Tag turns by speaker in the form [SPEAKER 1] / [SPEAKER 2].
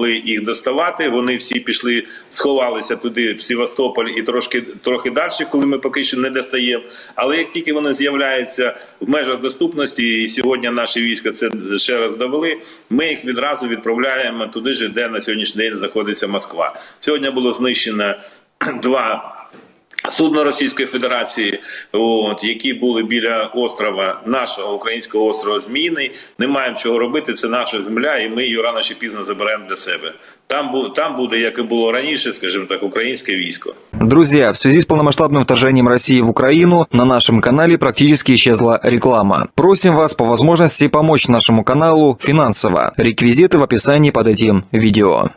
[SPEAKER 1] могли їх доставати. Вони всі пішли, сховалися туди, в Севастополь і трохи далі, коли ми поки що не достаємо. Але як тільки вони з'являються в межах доступності, і сьогодні наші війська це ще раз довели, ми їх відразу відправляємо туди ж, де на сьогоднішній день знаходиться Москва. Сьогодні було знищено 2 судна Російської Федерації, які були біля острова, нашого українського острова Зміїний. Не маємо чого робити, це наша земля, і ми її рано чи пізно заберемо для себе. Там буде, як і було раніше, скажімо так, украинское військо.
[SPEAKER 2] Друзья, в связи с полномасштабным вторжением России в Украину на нашем канале практически исчезла реклама. Просим вас по возможности помочь нашему каналу финансово. Реквизиты в описании под этим видео.